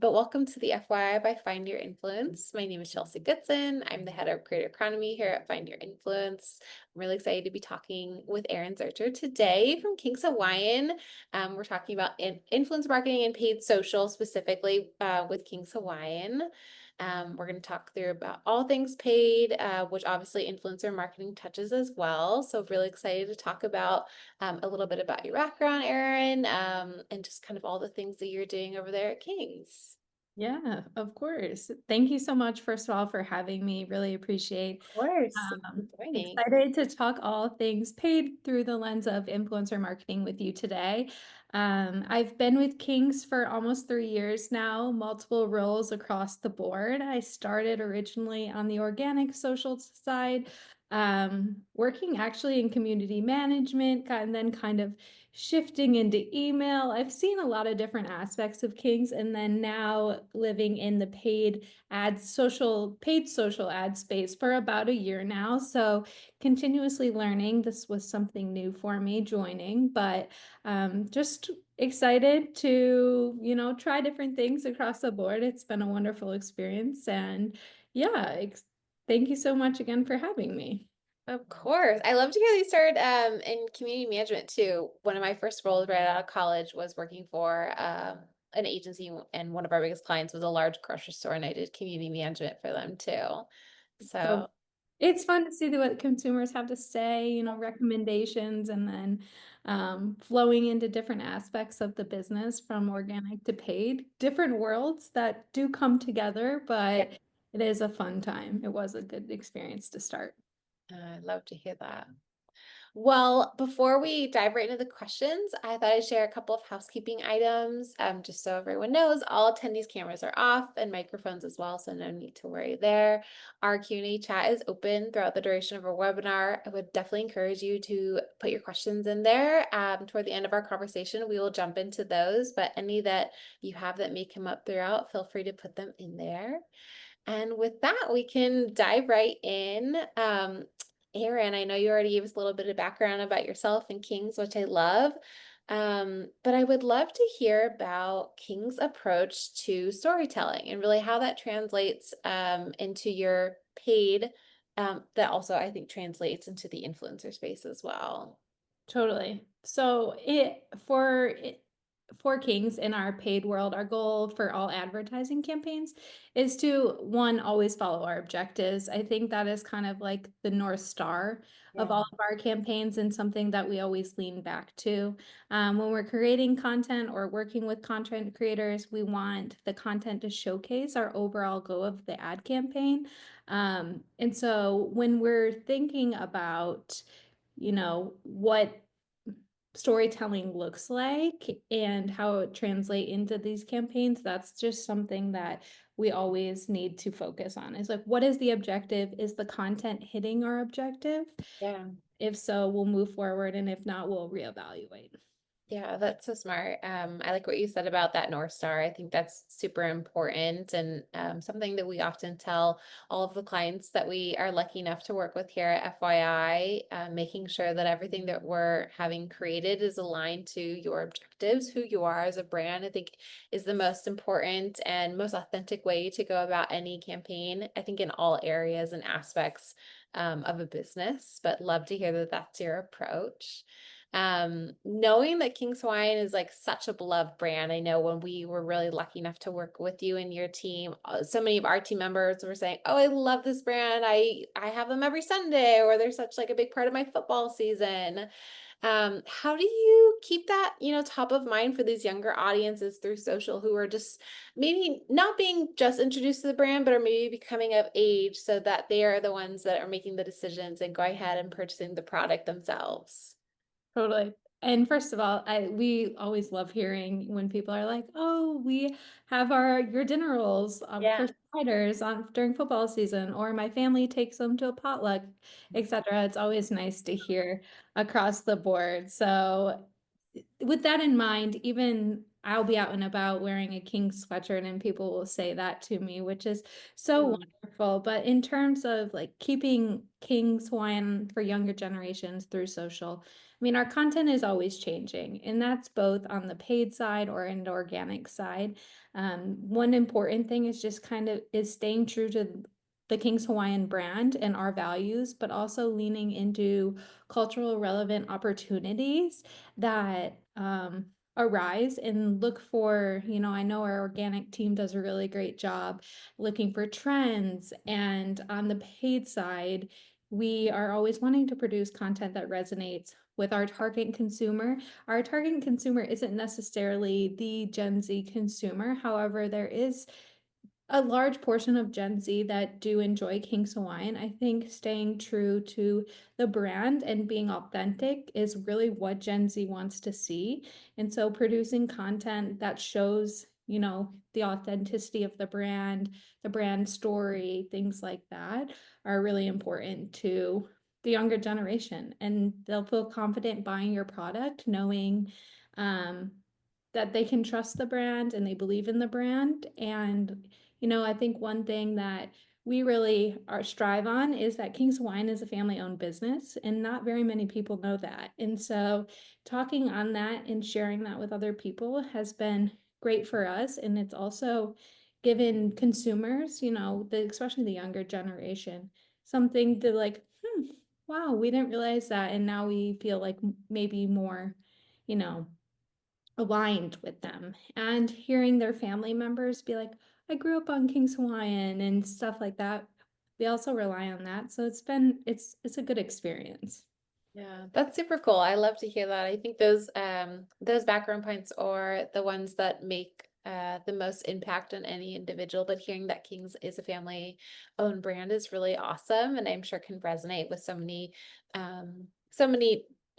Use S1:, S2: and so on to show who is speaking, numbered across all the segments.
S1: but welcome to the FYI by Find Your Influence. My name is Chelsea Goodson. I'm the head of creator economy here at Find Your Influence. I'm really excited to be talking with Erin Zuercher today from Kings Hawaiian. We're talking about influence marketing and paid social, specifically with Kings Hawaiian. We're going to talk through about all things paid, which obviously influencer marketing touches as well. So really excited to talk about a little bit about your background, Erin, and just kind of all the things that you're doing over there at Kings.
S2: Yeah, of course. Thank you so much, first of all, for having me. Really appreciate.
S1: Of course. Thank you for joining.
S2: Excited to talk all things paid through the lens of influencer marketing with you today. I've been with Kings for almost 3 years now, multiple roles across the board. I started originally on the organic social side, working actually in community management, and then kind of shifting into email. I've seen a lot of different aspects of Kings, and then now living in the paid social ad space for about a year now. So continuously learning. This was something new for me joining, but just excited to, try different things across the board. It's been a wonderful experience. And yeah, thank you so much again for having me.
S1: Of course. I love to hear that you started in community management too. One of my first roles right out of college was working for an agency, and one of our biggest clients was a large grocery store, and I did community management for them too.
S2: So
S1: So,
S2: it's fun to see what consumers have to say, recommendations, and then flowing into different aspects of the business from organic to paid, different worlds that do come together,
S1: yeah,
S2: but it is a fun time. It was a good experience to start.
S1: I love to hear that. Well, before we dive right into the questions, I thought I'd share a couple of housekeeping items, just so everyone knows. All attendees' cameras are off and microphones as well, so no need to worry there. Our Q&A chat is open throughout the duration of our webinar. I would definitely encourage you to put your questions in there. Toward the end of our conversation, we will jump into those, but any that you have that may come up throughout, feel free to put them in there. And with that, we can dive right in. Erin, I know you already gave us a little bit of background about yourself and King's, which I love. But I would love to hear about King's approach to storytelling and really how that translates into your paid, that also I think translates into the influencer space as well.
S2: Totally. So for Kings in our paid world, our goal for all advertising campaigns is to one, always follow our objectives. I think that is kind of like the North Star of
S1: Yeah.
S2: all of our campaigns and something that we always lean back to. When we're creating content or working with content creators, we want the content to showcase our overall goal of the ad campaign. And so when we're thinking about what storytelling looks like and how it translate into these campaigns, that's just something that we always need to focus on. Is like, what is the objective? Is the content hitting our objective?
S1: Yeah.
S2: If so, we'll move forward, and if not, we'll reevaluate.
S1: Yeah, that's so smart. I like what you said about that North Star. I think that's super important and something that we often tell all of the clients that we are lucky enough to work with here at FYI, making sure that everything that we're having created is aligned to your objectives, who you are as a brand, I think is the most important and most authentic way to go about any campaign, I think in all areas and aspects of a business, but love to hear that that's your approach. Knowing that King's Hawaiian is like such a beloved brand, I know when we were really lucky enough to work with you and your team, so many of our team members were saying, "Oh, I love this brand. I have them every Sunday," or they're such like a big part of my football season. How do you keep that, top of mind for these younger audiences through social who are just maybe not being just introduced to the brand, but are maybe becoming of age so that they are the ones that are making the decisions and go ahead and purchasing the product themselves?
S2: Totally. And first of all, we always love hearing when people are like, "Oh, we have your dinner rolls for
S1: Yeah.
S2: sliders on during football season," or "My family takes them to a potluck," etc. It's always nice to hear across the board. So, with that in mind, even I'll be out and about wearing a king sweatshirt and people will say that to me, which is so wonderful. But in terms of like keeping King's Hawaiian for younger generations through social, I mean, our content is always changing, and that's both on the paid side or in the organic side. One important thing is just kind of is staying true to the King's Hawaiian brand and our values, but also leaning into cultural relevant opportunities that arise and look for, I know our organic team does a really great job looking for trends. And on the paid side, we are always wanting to produce content that resonates with our target consumer. Our target consumer isn't necessarily the Gen Z consumer. However, there is a large portion of Gen Z that do enjoy King's Hawaiian. I think staying true to the brand and being authentic is really what Gen Z wants to see. And so producing content that shows, the authenticity of the brand story, things like that are really important to the younger generation. And they'll feel confident buying your product, knowing um, that they can trust the brand and they believe in the brand. And I think one thing that we really are strive on is that King's Wine is a family-owned business, and not very many people know that. And so talking on that and sharing that with other people has been great for us. And it's also given consumers, especially the younger generation, something to like, wow, we didn't realize that. And now we feel like maybe more, you know, aligned with them, and hearing their family members be like, I grew up on King's Hawaiian and stuff like that. We also rely on that. So it's a good experience.
S1: Yeah, that's super cool. I love to hear that. I think those background points are the ones that make the most impact on any individual. But hearing that Kings is a family owned brand is really awesome, and I'm sure can resonate with so many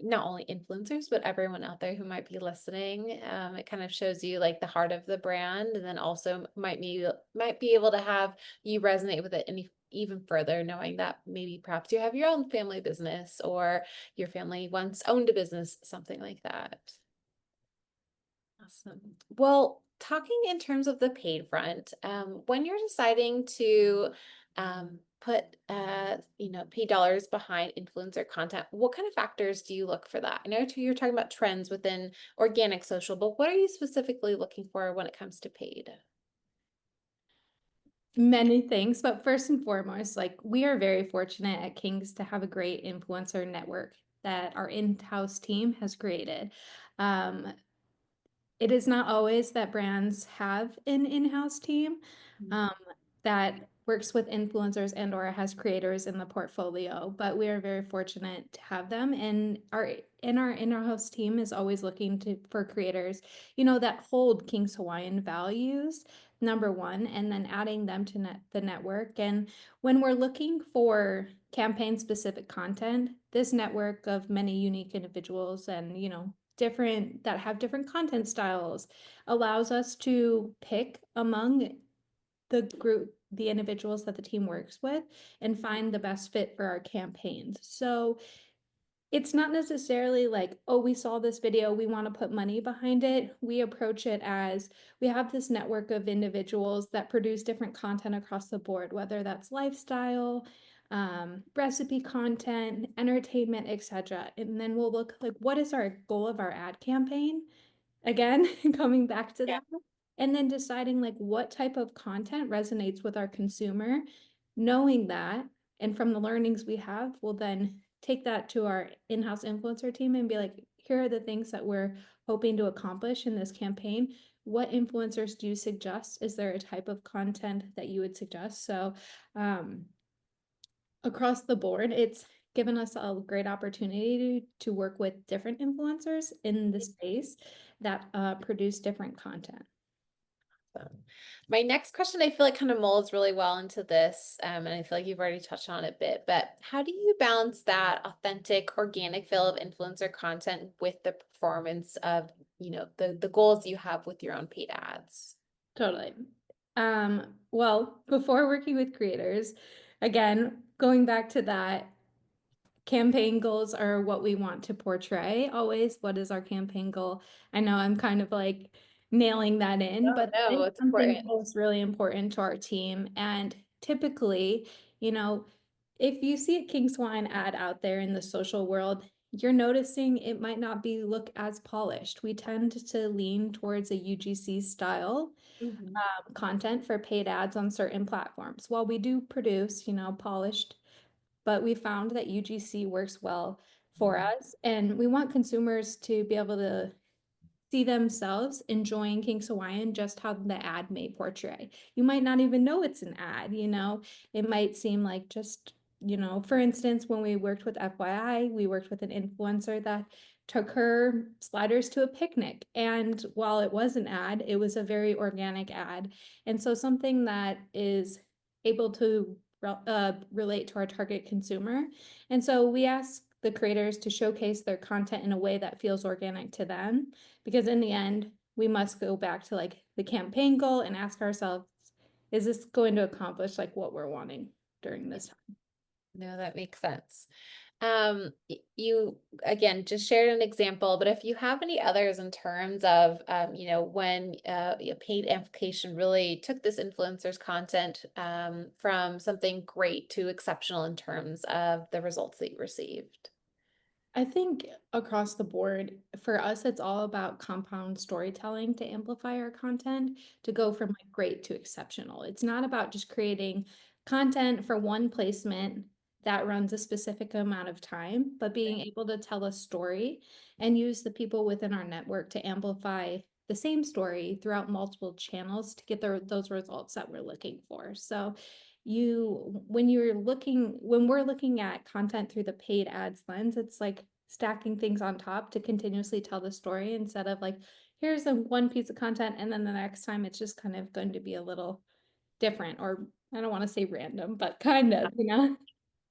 S1: not only influencers but everyone out there who might be listening. It kind of shows you like the heart of the brand, and then also might be able to have you resonate with it any even further, knowing that maybe perhaps you have your own family business or your family once owned a business, something like that. Awesome. Well, talking in terms of the paid front, when you're deciding to put paid dollars behind influencer content, what kind of factors do you look for that? I know you're talking about trends within organic social, but what are you specifically looking for when it comes to paid?
S2: Many things, but first and foremost, like we are very fortunate at Kings to have a great influencer network that our in-house team has created. Um, It is not always that brands have an in-house team um, that works with influencers and or has creators in the portfolio, but we are very fortunate to have them. And our in-house team is always looking for creators, that hold King's Hawaiian values, number one, and then adding them to the network. And when we're looking for campaign specific content, this network of many unique individuals and different that have different content styles allows us to pick among the individuals that the team works with and find the best fit for our campaigns. So it's not necessarily like, oh, we saw this video, we want to put money behind it. We approach it as we have this network of individuals that produce different content across the board, whether that's lifestyle, recipe content, entertainment, etc. And then we'll look like, what is our goal of our ad campaign? Again, coming back to
S1: Yeah.
S2: that, and then deciding like what type of content resonates with our consumer, knowing that, and from the learnings we have, we'll then take that to our in-house influencer team and be like, here are the things that we're hoping to accomplish in this campaign. What influencers do you suggest? Is there a type of content that you would suggest? So, across the board, it's given us a great opportunity to work with different influencers in the space that produce different content.
S1: Awesome. My next question, I feel like kind of molds really well into this, and I feel like you've already touched on it a bit, but how do you balance that authentic, organic feel of influencer content with the performance of, the goals you have with your own paid ads?
S2: Totally. Well, before working with creators, again, going back to that, campaign goals are what we want to portray always. What is our campaign goal? I know I'm kind of like nailing that in,
S1: Oh,
S2: but that
S1: no,
S2: is
S1: it's
S2: something
S1: important.
S2: that was really important to our team. And typically, you know, if you see a King Swine ad out there in the social world, you're noticing it might not be look as polished. We tend to lean towards a UGC style
S1: Mhm.
S2: content for paid ads on certain platforms. While we do produce, polished, but we found that UGC works well for us, and we want consumers to be able to see themselves enjoying King's Hawaiian just how the ad may portray. You might not even know it's an ad. It might seem like just, for instance, when we worked with FYI, we worked with an influencer that took her sliders to a picnic. And while it was an ad, it was a very organic ad. And so something that is able to relate to our target consumer. And so we ask the creators to showcase their content in a way that feels organic to them, because in the end, we must go back to like the campaign goal and ask ourselves, is this going to accomplish like what we're wanting during this time?
S1: No, that makes sense. You again just shared an example, but if you have any others in terms of, when a paid amplification really took this influencer's content from something great to exceptional in terms of the results that you received.
S2: I think across the board, for us, it's all about compound storytelling to amplify our content to go from like great to exceptional. It's not about just creating content for one placement that runs a specific amount of time, but being able to tell a story and use the people within our network to amplify the same story throughout multiple channels to get those results that we're looking for. So when we're looking at content through the paid ads lens, it's like stacking things on top to continuously tell the story instead of like, here's a one piece of content, and then the next time it's just kind of going to be a little different, or I don't want to say random, but kind of.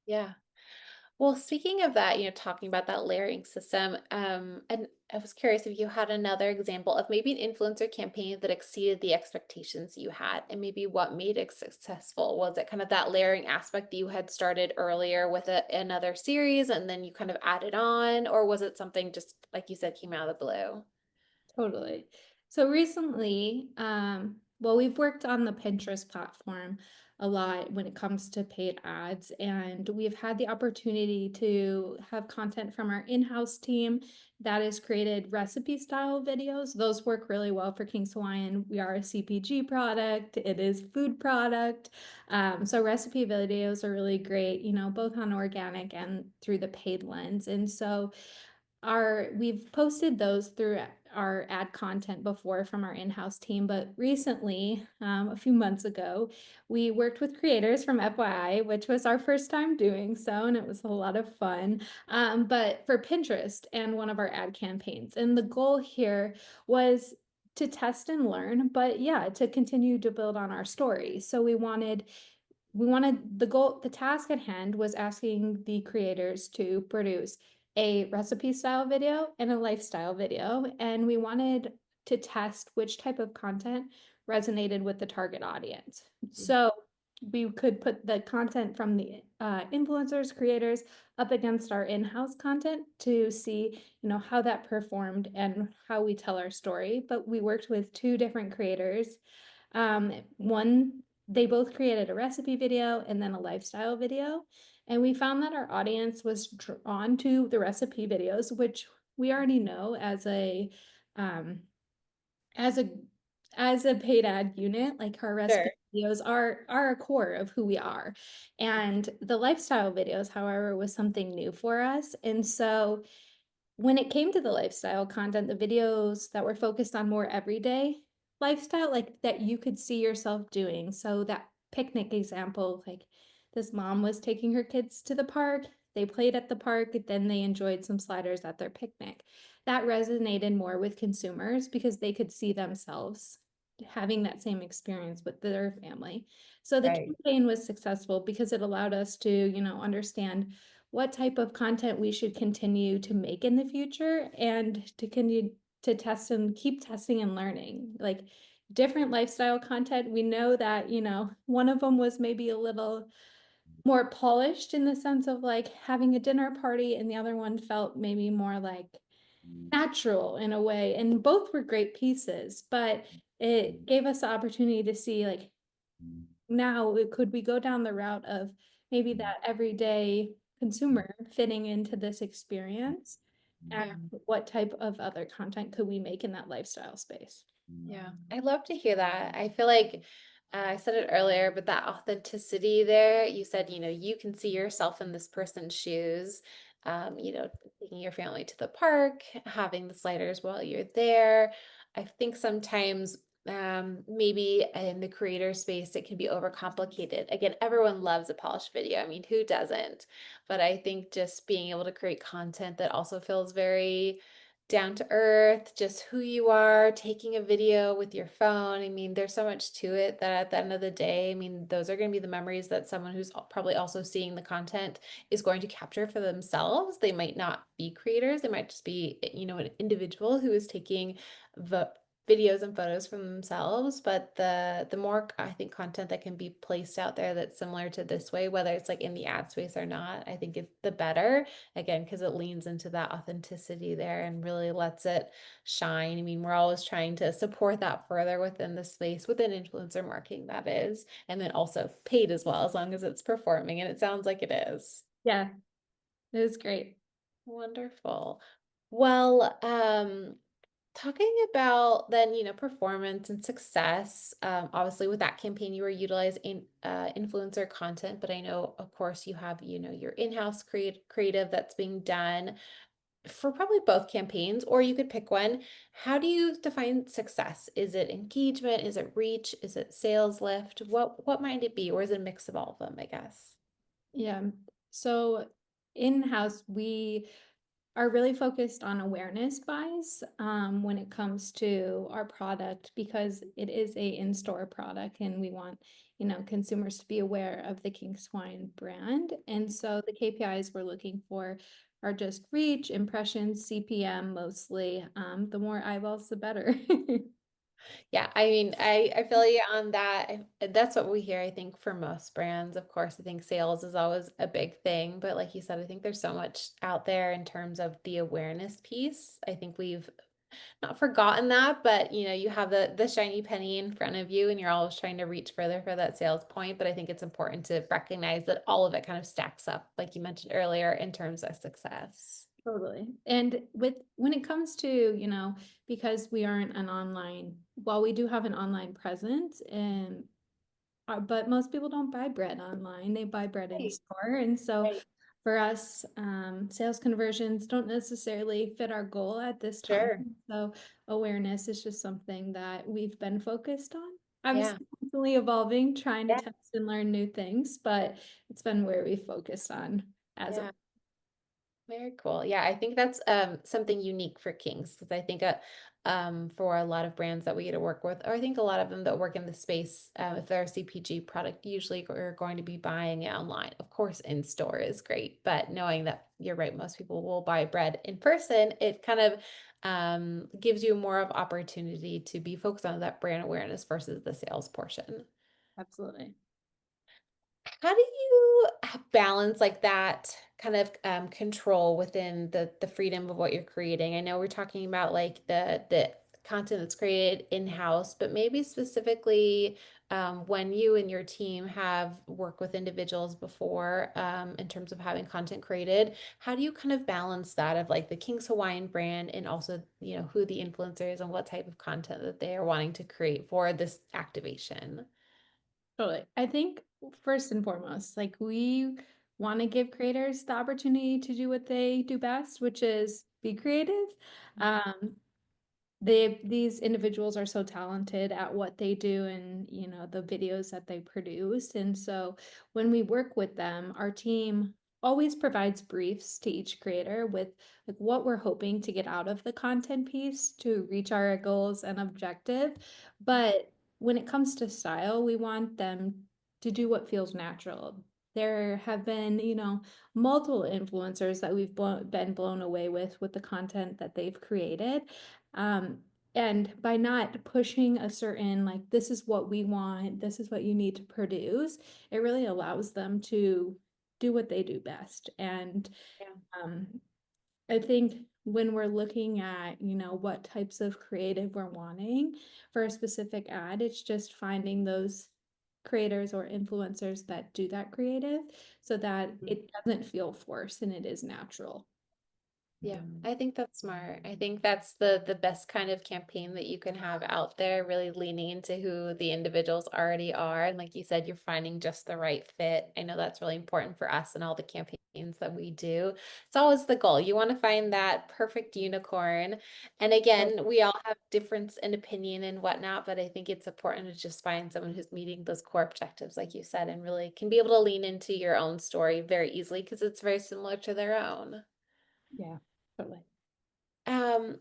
S1: Yeah. Well, speaking of that, talking about that layering system, and I was curious if you had another example of maybe an influencer campaign that exceeded the expectations you had, and maybe what made it successful. Was it kind of that layering aspect that you had started earlier with another series and then you kind of added on, or was it something just like you said came out of the blue?
S2: Totally. So recently, well, we've worked on the Pinterest platform a lot when it comes to paid ads, and we've had the opportunity to have content from our in-house team that has created recipe style videos. Those work really well for King's Hawaiian. We are a CPG product, it is food product. So recipe videos are really great, both on organic and through the paid lens. And so we've posted those through our ad content before from our in-house team, but recently, a few months ago, we worked with creators from FYI, which was our first time doing so, and it was a lot of fun. But for Pinterest and one of our ad campaigns, and the goal here was to test and learn, but yeah, to continue to build on our story. So we wanted the task at hand was asking the creators to produce a recipe style video and a lifestyle video, and we wanted to test which type of content resonated with the target audience. So we could put the content from the influencers, creators up against our in-house content to see, how that performed and how we tell our story. But we worked with two different creators. One, they both created a recipe video and then a lifestyle video. And we found that our audience was drawn to the recipe videos, which we already know um, as a as a paid ad unit, like our recipe
S1: Sure.
S2: videos are a core of who we are. And the lifestyle videos, however, was something new for us. And so when it came to the lifestyle content, the videos that were focused on more everyday lifestyle, like that you could see yourself doing. So that picnic example, like this mom was taking her kids to the park, they played at the park, then they enjoyed some sliders at their picnic. That resonated more with consumers because they could see themselves having that same experience with their family. So the
S1: Right.
S2: campaign was successful because it allowed us to, understand what type of content we should continue to make in the future and to continue to test and keep testing and learning. Like different lifestyle content, we know that, one of them was maybe a little more polished in the sense of like having a dinner party, and the other one felt maybe more like natural in a way, and both were great pieces, but it gave us the opportunity to see, like, now could we go down the route of maybe that everyday consumer fitting into this experience, and
S1: Yeah.
S2: what type of other content could we make in that lifestyle space?
S1: Yeah, I love to hear that. I feel like I said it earlier, but that authenticity there, you said, you can see yourself in this person's shoes. Taking your family to the park, having the sliders while you're there. I think sometimes maybe in the creator space, it can be overcomplicated. Again, everyone loves a polished video. I mean, who doesn't? But I think just being able to create content that also feels very down to earth, just who you are, taking a video with your phone. I mean, there's so much to it that at the end of the day, I mean, those are going to be the memories that someone who's probably also seeing the content is going to capture for themselves. They might not be creators, they might just be, an individual who is taking the videos and photos from themselves, but the more I think content that can be placed out there that's similar to this way, whether it's like in the ad space or not, I think it's the better, again, because it leans into that authenticity there and really lets it shine. I mean, we're always trying to support that further within the space, within influencer marketing, that is, and then also paid as well, as long as it's performing, and it sounds like it is.
S2: Yeah, it was great.
S1: Wonderful. Well, talking about then, performance and success. Obviously, with that campaign, you were utilizing influencer content, but I know, of course, you have, your in-house creative that's being done for probably both campaigns, or you could pick one. How do you define success? Is it engagement? Is it reach? Is it sales lift? What might it be? Or is it a mix of all of them, I guess?
S2: Yeah. So in-house, we are really focused on awareness buys when it comes to our product, because it is a in-store product and we want, consumers to be aware of the King Swine brand. And so the KPIs we're looking for are just reach, impressions, CPM mostly. The more eyeballs, the better.
S1: Yeah, I mean, I feel you on that. That's what we hear, I think, for most brands. Of course, I think sales is always a big thing, but like you said, I think there's so much out there in terms of the awareness piece. I think we've not forgotten that, but you have the shiny penny in front of you and you're always trying to reach further for that sales point. But I think it's important to recognize that all of it kind of stacks up, like you mentioned earlier, in terms of success.
S2: Totally. And when it comes to, because we aren't an online, while we do have an online presence, and but most people don't buy bread online, they buy bread in
S1: Right,
S2: store. And so
S1: right.
S2: for us, sales conversions don't necessarily fit our goal at this time.
S1: Sure.
S2: So awareness is just something that we've been focused on.
S1: Yeah.
S2: Obviously, constantly evolving, trying to
S1: Yeah.
S2: test and learn new things, but it's been where we focused on as of.
S1: Yeah. Very cool. Yeah, I think that's something unique for Kings, because I think for a lot of brands that we get to work with, or I think a lot of them that work in the space, if they're a CPG product, usually are going to be buying it online. Of course, in store is great, but knowing that you're right, most people will buy bread in person, it kind of gives you more of opportunity to be focused on that brand awareness versus the sales portion.
S2: Absolutely.
S1: How do you balance like that kind of control within the freedom of what you're creating? I know we're talking about like the content that's created in-house, but maybe specifically when you and your team have worked with individuals before in terms of having content created, how do you kind of balance that of like the King's Hawaiian brand and also, who the influencer is and what type of content that they are wanting to create for this activation?
S2: Totally. I think first and foremost, like, we want to give creators the opportunity to do what they do best, which is be creative. Um, these individuals are so talented at what they do, and the videos that they produce. And so when we work with them, our team always provides briefs to each creator with, like, what we're hoping to get out of the content piece to reach our goals and objective. But when it comes to style, we want them to do what feels natural. There have been, multiple influencers that we've been blown away with the content that they've created. um, and by not pushing a certain, like, this is what we want, this is what you need to produce, it really allows them to do what they do best. And
S1: Yeah.
S2: um, I think when we're looking at, what types of creative we're wanting for a specific ad, it's just finding those creators or influencers that do that creative so that it doesn't feel forced and it is natural.
S1: Yeah, I think that's smart. I think that's the best kind of campaign that you can have out there, really leaning into who the individuals already are. And like you said, you're finding just the right fit. I know that's really important for us and all the campaigns that we do. It's always the goal. You want to find that perfect unicorn. And again, we all have difference in opinion and whatnot, but I think it's important to just find someone who's meeting those core objectives, like you said, and really can be able to lean into your own story very easily because it's very similar to their own.
S2: Yeah, totally.
S1: Um,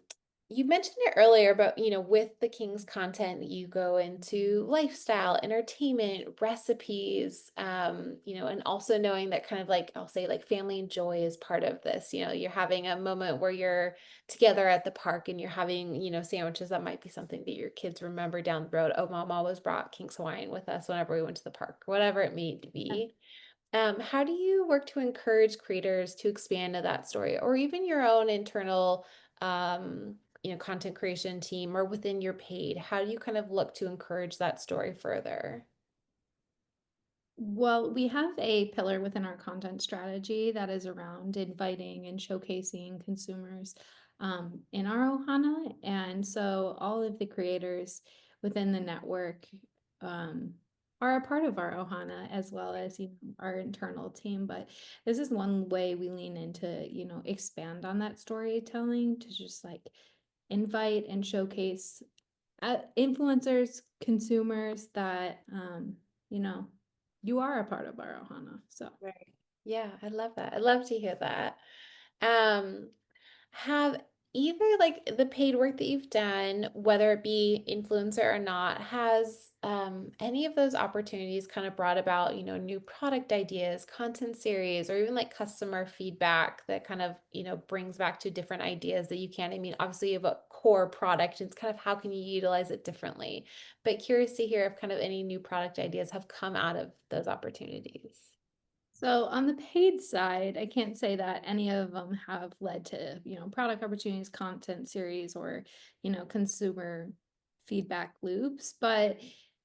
S1: you mentioned it earlier, but with the King's content, you go into lifestyle, entertainment, recipes, and also knowing that kind of like I'll say like family and joy is part of this. You're having a moment where you're together at the park and you're having, sandwiches that might be something that your kids remember down the road. Oh, mom always brought King's Hawaiian with us whenever we went to the park, whatever it may be. How do you work to encourage creators to expand to that story or even your own internal, content creation team or within your paid? How do you kind of look to encourage that story further?
S2: Well, we have a pillar within our content strategy that is around inviting and showcasing consumers in our Ohana. And so all of the creators within the network um, are a part of our Ohana as well as our internal team. But this is one way we lean into, expand on that storytelling to just like invite and showcase influencers, consumers that you know, you are a part of our Ohana. So
S1: Right. Yeah, I love that. I love to hear that. Um, have either like the paid work that you've done, whether it be influencer or not, has any of those opportunities kind of brought about, new product ideas, content series, or even like customer feedback that kind of, brings back to different ideas that you can. I mean, obviously you have a core product, and it's kind of how can you utilize it differently. But curious to hear if kind of any new product ideas have come out of those opportunities.
S2: So on the paid side, I can't say that any of them have led to, product opportunities, content series, or, consumer feedback loops. But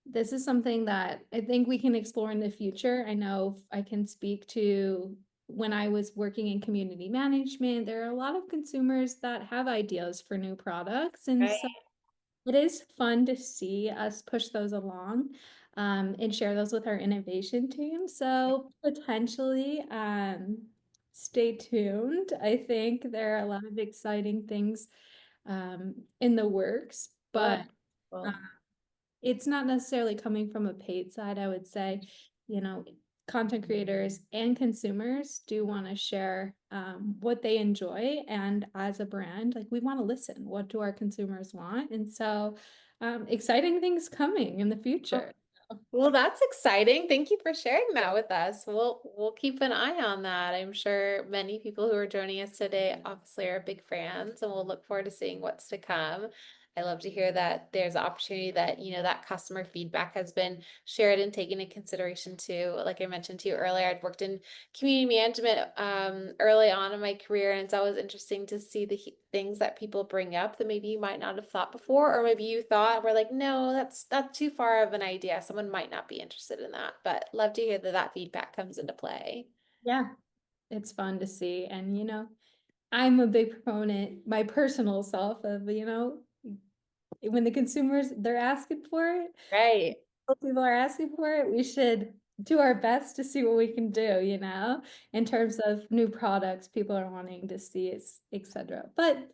S2: this is something that I think we can explore in the future. I know I can speak to when I was working in community management, there are a lot of consumers that have ideas for new products. And
S1: Right.
S2: so it is fun to see us push those along and share those with our innovation team. So potentially, stay tuned. I think there are a lot of exciting things in the works, but
S1: Cool.
S2: uh,
S1: Cool.
S2: it's not necessarily coming from a paid side. I would say, you know, content creators and consumers do want to share what they enjoy. And as a brand, like we want to listen. What do our consumers want? And so, exciting things coming in the future.
S1: Well, that's exciting. Thank you for sharing that with us. We'll keep an eye on that. I'm sure many people who are joining us today obviously are big fans, and we'll look forward to seeing what's to come. I love to hear that there's opportunity that, that customer feedback has been shared and taken into consideration too. Like I mentioned to you earlier, I'd worked in community management early on in my career, and it's always interesting to see the things that people bring up that maybe you might not have thought before, or maybe you thought we're like, no, that's too far of an idea. Someone might not be interested in that, but love to hear that that feedback comes into play.
S2: Yeah, it's fun to see. And, I'm a big proponent, my personal self, of, when the consumers they're asking for it,
S1: Right.
S2: people are asking for it, we should do our best to see what we can do, in terms of new products people are wanting to see, etc. But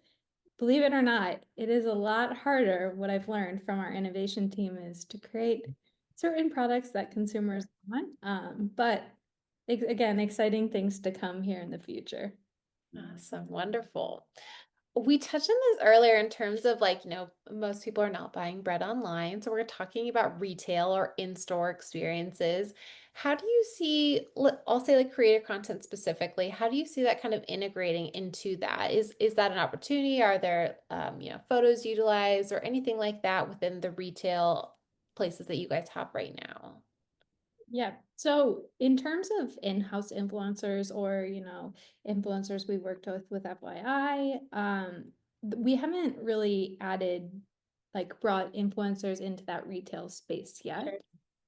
S2: believe it or not, it is a lot harder. What I've learned from our innovation team is to create certain products that consumers want. But again, exciting things to come here in the future.
S1: Awesome. Wonderful. We touched on this earlier in terms of like, most people are not buying bread online. So we're talking about retail or in-store experiences. How do you see, I'll say like creator content specifically, how do you see that kind of integrating into that? Is that an opportunity? Are there, photos utilized or anything like that within the retail places that you guys have right now?
S2: Yeah. So in terms of in-house influencers or, influencers we worked with FYI, we haven't really brought influencers into that retail space
S1: Sure.
S2: yet.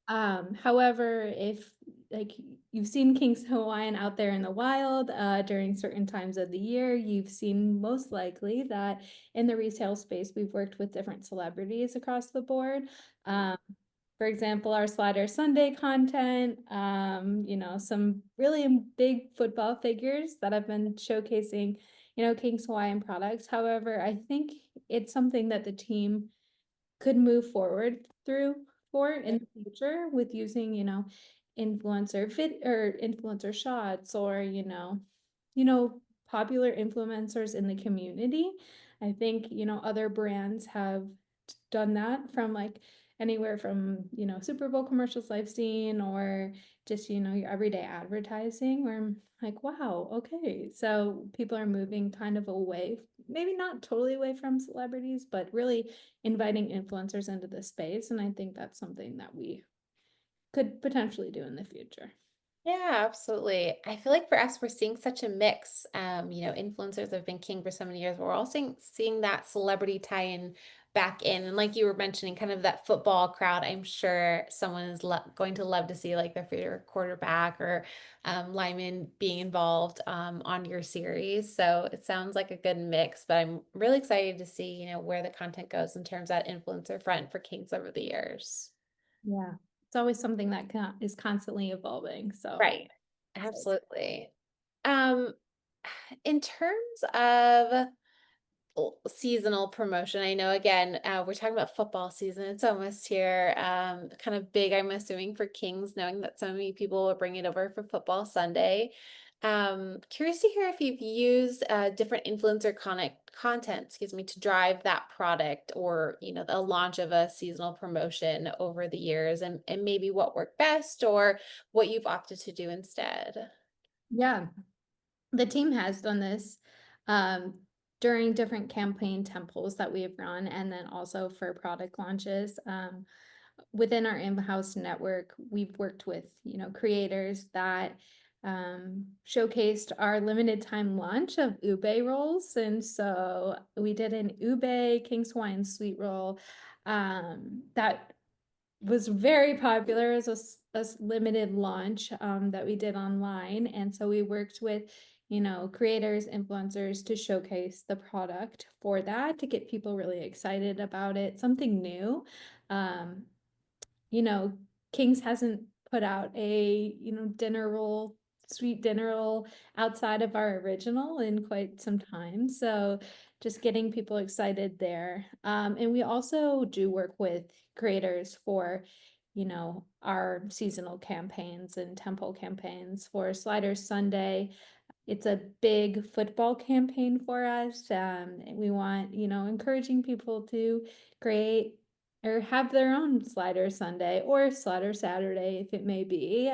S2: However, if like you've seen King's Hawaiian out there in the wild, during certain times of the year, you've seen most likely that in the retail space, we've worked with different celebrities across the board. For example, our Slider Sunday content, some really big football figures that have been showcasing, King's Hawaiian products. However, I think it's something that the team could move forward through for in the future with using, influencer shots or, popular influencers in the community. I think, other brands have done that from like anywhere from, Super Bowl commercials I've seen or just, your everyday advertising where I'm like, wow, okay. So people are moving kind of away, maybe not totally away from celebrities, but really inviting influencers into the space. And I think that's something that we could potentially do in the future.
S1: Yeah, absolutely. I feel like for us, we're seeing such a mix. Influencers have been king for so many years. We're all seeing that celebrity tie-in back in. And like you were mentioning, kind of that football crowd, I'm sure someone is going to love to see like their favorite quarterback or lineman being involved on your series. So it sounds like a good mix, but I'm really excited to see, where the content goes in terms of that influencer front for Kings over the years.
S2: Yeah. It's always something that is constantly evolving. So
S1: Right. Absolutely. Um, in terms of seasonal promotion, I know again, we're talking about football season. It's almost here. Kind of big, I'm assuming, for Kings, knowing that so many people will bring it over for football Sunday. Curious to hear if you've used different influencer content, excuse me, to drive that product or, the launch of a seasonal promotion over the years and maybe what worked best or what you've opted to do instead.
S2: yeah, the team has done this um, during different campaign tempos that we have run, and then also for product launches. Within our in-house network, we've worked with, creators that showcased our limited time launch of ube rolls. And so we did an ube King's Hawaiian sweet roll that was very popular as a limited launch that we did online. And so we worked with, creators, influencers to showcase the product for that to get people really excited about it, something new. Um, you know, King's hasn't put out a, dinner roll, sweet dinner roll outside of our original in quite some time. So just getting people excited there. And we also do work with creators for, our seasonal campaigns and tempo campaigns for Sliders Sunday. It's a big football campaign for us. And we want, encouraging people to create or have their own slider Sunday or slider Saturday, if it may be.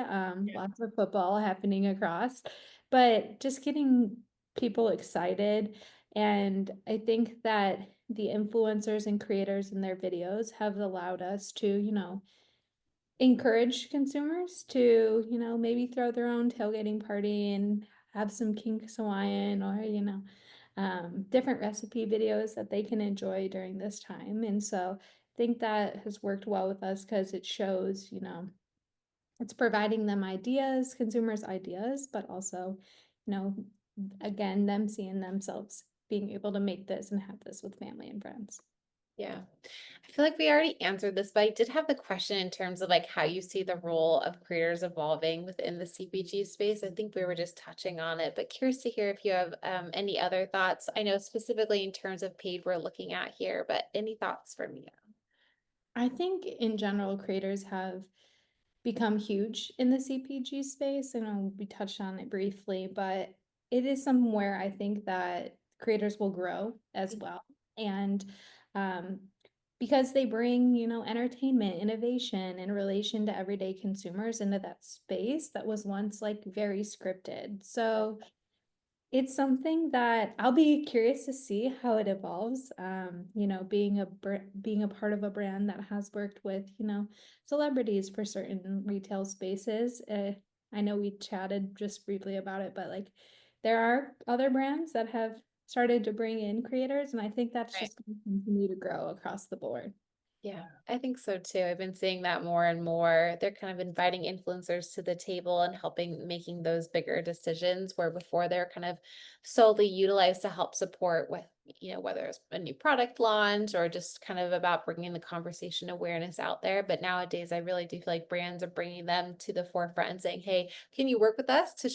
S2: Lots of football happening across, but just getting people excited. And I think that the influencers and creators in their videos have allowed us to, encourage consumers to, maybe throw their own tailgating party and have some King Hawaiian or, different recipe videos that they can enjoy during this time. And so I think that has worked well with us because it shows, it's providing them ideas, consumers ideas, but also, you know, again, them seeing themselves being able to make this and have this with family and friends.
S1: Yeah. I feel like we already answered this, but I did have the question in terms of like how you see the role of creators evolving within the CPG space. I think we were just touching on it, but curious to hear if you have any other thoughts. I know specifically in terms of paid we're looking at here, but any thoughts from you?
S2: I think in general, creators have become huge in the CPG space. I know we touched on it briefly, but it is somewhere I think that creators will grow as well. And um, because they bring, entertainment, innovation in relation to everyday consumers into that space that was once like very scripted. So It's something that I'll be curious to see how it evolves. Being a part of a brand that has worked with, celebrities for certain retail spaces. I know we chatted just briefly about it, but like there are other brands that have started to bring in creators, and I think that's
S1: Right.
S2: just going to continue to grow across the board.
S1: Yeah, I think so too. I've been seeing that more and more. They're kind of inviting influencers to the table and helping making those bigger decisions where before they're kind of solely utilized to help support with, whether it's a new product launch or just kind of about bringing the conversation awareness out there. But nowadays, I really do feel like brands are bringing them to the forefront and saying, "Hey, can you work with us to,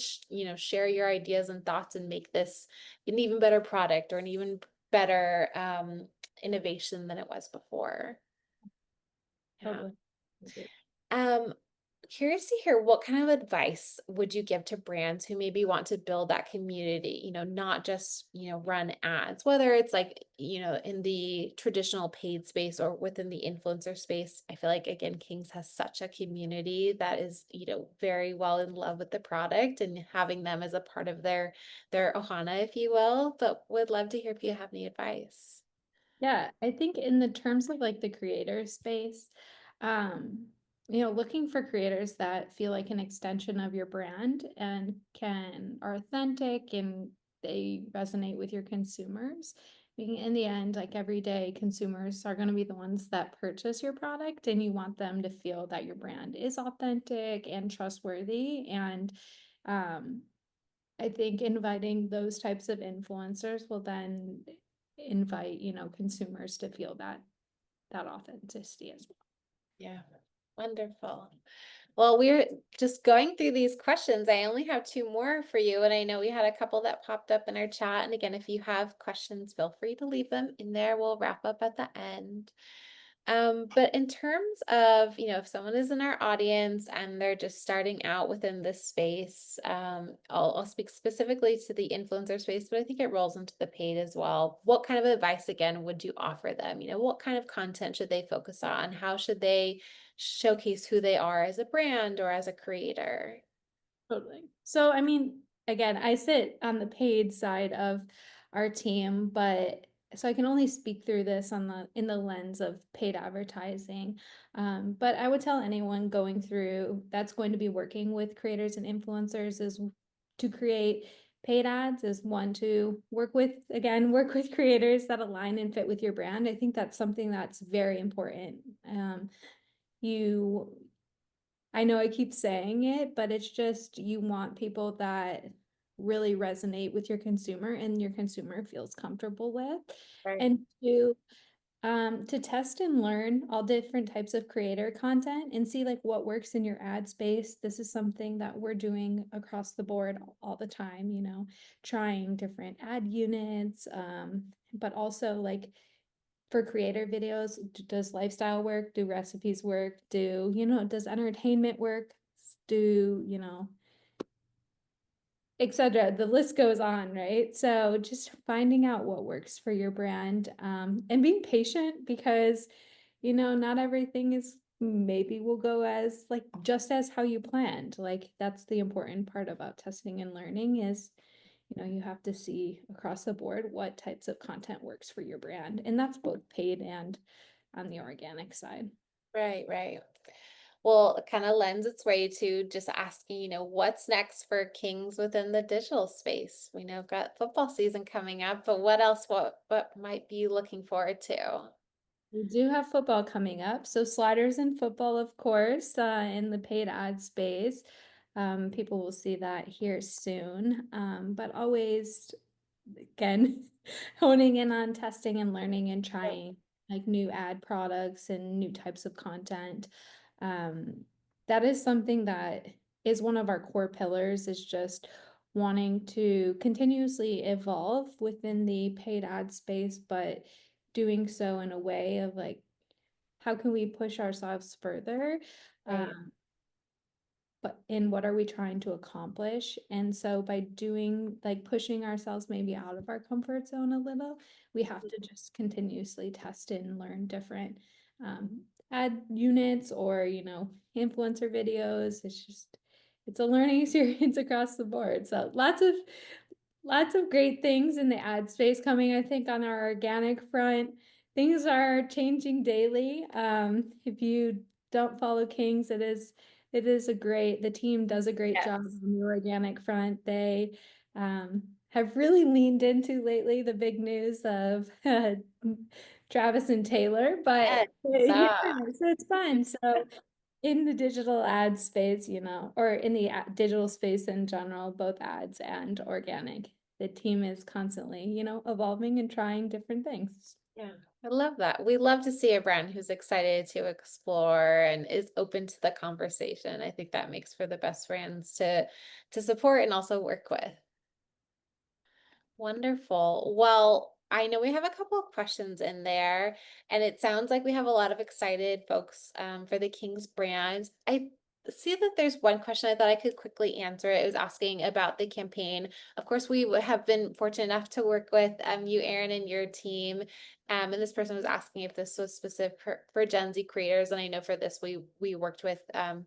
S1: share your ideas and thoughts and make this an even better product or an even better innovation than it was before?" Yeah.
S2: Totally. Agree.
S1: Um, Curious to hear what kind of advice would you give to brands who maybe want to build that community, not just, run ads, whether it's like, in the traditional paid space or within the influencer space. I feel like again, Kings has such a community that is, very well in love with the product and having them as a part of their ohana, if you will, but would love to hear if you have any advice.
S2: Yeah, I think in the terms of like the creator space, um, looking for creators that feel like an extension of your brand and are authentic and they resonate with your consumers. In the end, like every day, consumers are going to be the ones that purchase your product, and you want them to feel that your brand is authentic and trustworthy. And um, I think inviting those types of influencers will then invite, consumers to feel that authenticity as well.
S1: Yeah. Wonderful. Well, we're just going through these questions. I only have two more for you, and I know we had a couple that popped up in our chat. And again, if you have questions, feel free to leave them in there. We'll wrap up at the end. But in terms of, if someone is in our audience and they're just starting out within this space, I'll speak specifically to the influencer space, but I think it rolls into the paid as well. What kind of advice, again, would you offer them? What kind of content should they focus on? How should they showcase who they are as a brand or as a creator?
S2: Totally. So, I mean, again, I sit on the paid side of our team, but so I can only speak through this in the lens of paid advertising. But I would tell anyone going through that's going to be working with creators and influencers is to create paid ads is one to work with creators that align and fit with your brand. I think that's something that's very important. You I know I keep saying it, but it's just you want people that really resonate with your consumer and your consumer feels comfortable with.
S1: Right.
S2: And to test and learn all different types of creator content and see like what works in your ad space. This is something that we're doing across the board all the time, trying different ad units, but also like for creator videos, does lifestyle work? Do recipes work? Does entertainment work? Do, etc. The list goes on, right? So just finding out what works for your brand, and being patient because, not everything is maybe will go as like just as how you planned. Like that's the important part about testing and learning is you have to see across the board what types of content works for your brand. And that's both paid and on the organic side.
S1: Right, right. Well, it kind of lends its way to just asking, what's next for Kings within the digital space? We know got football season coming up, but what else? What might be you looking forward to?
S2: We do have football coming up. So sliders and football, of course, in the paid ad space. People will see that here soon. But always, again, honing in on testing and learning and
S1: Right,
S2: trying like new ad products and new types of content. Um, that is something that is one of our core pillars is just wanting to continuously evolve within the paid ad space, but doing so in a way of like, how can we push ourselves further?
S1: right.
S2: Um, but in what are we trying to accomplish? And so by doing like pushing ourselves maybe out of our comfort zone a little, we have to just continuously test and learn different ad units or, influencer videos. It's a learning experience across the board. So Lots of great things in the ad space coming, I think, on our organic front. Things are changing daily. If you don't follow Kings, it is the team does a great job
S1: Yes.
S2: on the organic front. They have really leaned into lately the big news of Travis and Taylor, but
S1: Yes.
S2: yeah, so it's fun. So in the digital ad space, or in the digital space in general, both ads and organic, the team is constantly, evolving and trying different things.
S1: Yeah, I love that. We love to see a brand who's excited to explore and is open to the conversation. I think that makes for the best brands to support and also work with. Wonderful. Well, I know we have a couple of questions in there, and it sounds like we have a lot of excited folks for the King's brand. I see that there's one question I thought I could quickly answer. It was asking about the campaign. Of course, we have been fortunate enough to work with you, Erin, and your team. And this person was asking if this was specific for Gen Z creators. And I know for this, we worked with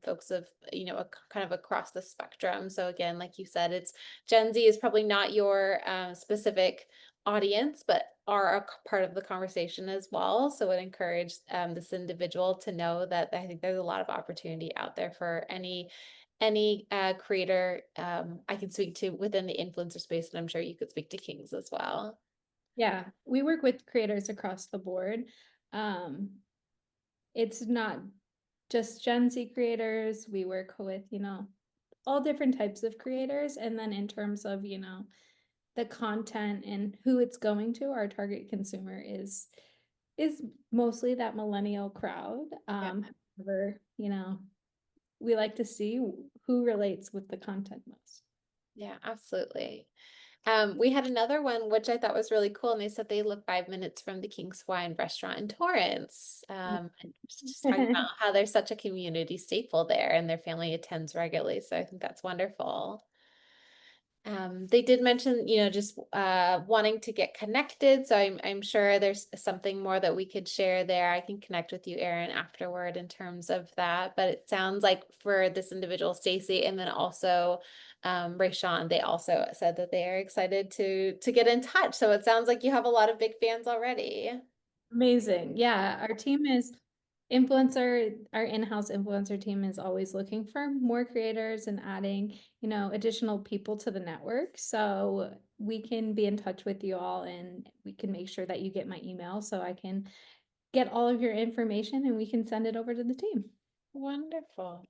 S1: folks of, kind of across the spectrum. So again, like you said, it's Gen Z is probably not your specific audience, but are a part of the conversation as well. So it encouraged this individual to know that I think there's a lot of opportunity out there for any creator I can speak to within the influencer space, and I'm sure you could speak to Kings as well.
S2: Yeah, we work with creators across the board. Um, it's not just Gen Z creators. We work with, all different types of creators. And then in terms of, the content and who it's going to, our target consumer is mostly that millennial crowd.
S1: Yeah,
S2: However, we like to see who relates with the content most.
S1: yeah, absolutely. We had another one which I thought was really cool, and they said they live 5 minutes from the King's Hawaiian restaurant in Torrance. And just talking about how there's such a community staple there, and their family attends regularly. So I think that's wonderful. They did mention, just wanting to get connected. So I'm sure there's something more that we could share there. I can connect with you, Erin, afterward in terms of that. But it sounds like for this individual, Stacy, and then also Rayshawn, they also said that they are excited to get in touch. So it sounds like you have a lot of big fans already.
S2: Amazing. Yeah, our in-house influencer team is always looking for more creators and adding, additional people to the network. So we can be in touch with you all and we can make sure that you get my email so I can get all of your information and we can send it over to the team.
S1: Wonderful.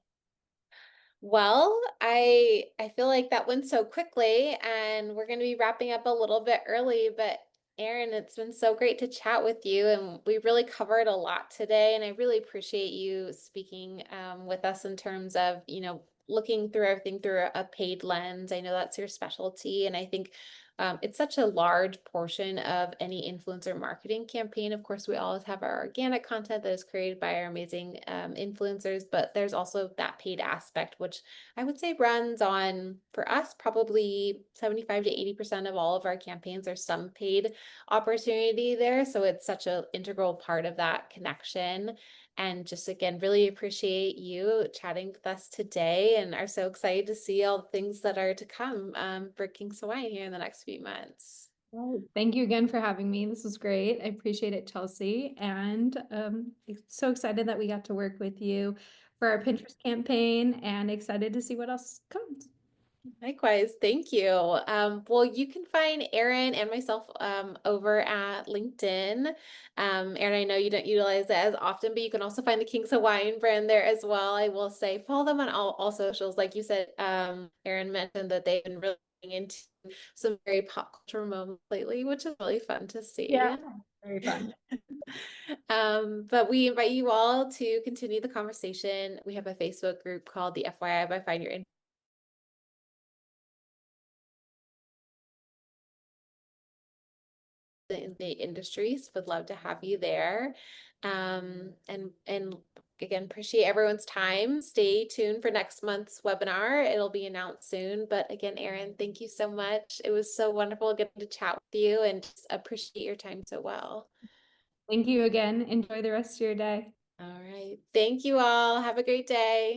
S1: Well, I feel like that went so quickly, and we're going to be wrapping up a little bit early, but Erin, it's been so great to chat with you, and we really covered a lot today, and I really appreciate you speaking with us in terms of, looking through everything through a paid lens. I know that's your specialty, and I think it's such a large portion of any influencer marketing campaign. Of course, we always have our organic content that is created by our amazing influencers, but there's also that paid aspect, which I would say runs on, for us, probably 75 to 80% of all of our campaigns are some paid opportunity there. So it's such an integral part of that connection. And just again, really appreciate you chatting with us today, and are so excited to see all the things that are to come for King's Hawaiian here in the next few months.
S2: Well, thank you again for having me. This was great. I appreciate it, Chelsea. And so excited that we got to work with you for our Pinterest campaign and excited to see what else comes.
S1: Likewise, thank you. Well, you can find Erin and myself over at LinkedIn. Erin, I know you don't utilize it as often, but you can also find the King's Hawaiian brand there as well. I will say follow them on all socials. Like you said, Erin mentioned that they've been really getting into some very pop culture moments lately, which is really fun to
S2: Yeah,
S1: see.
S2: very fun.
S1: But we invite you all to continue the conversation. We have a Facebook group called the FYI by Find Your in the industries. Would love to have you there. And again, appreciate everyone's time. Stay tuned for next month's webinar. It'll be announced soon. But again, Erin, thank you so much. It was so wonderful getting to chat with you, and just appreciate your time so well.
S2: Thank you again. Enjoy the rest of your day.
S1: All right. Thank you all. Have a great day.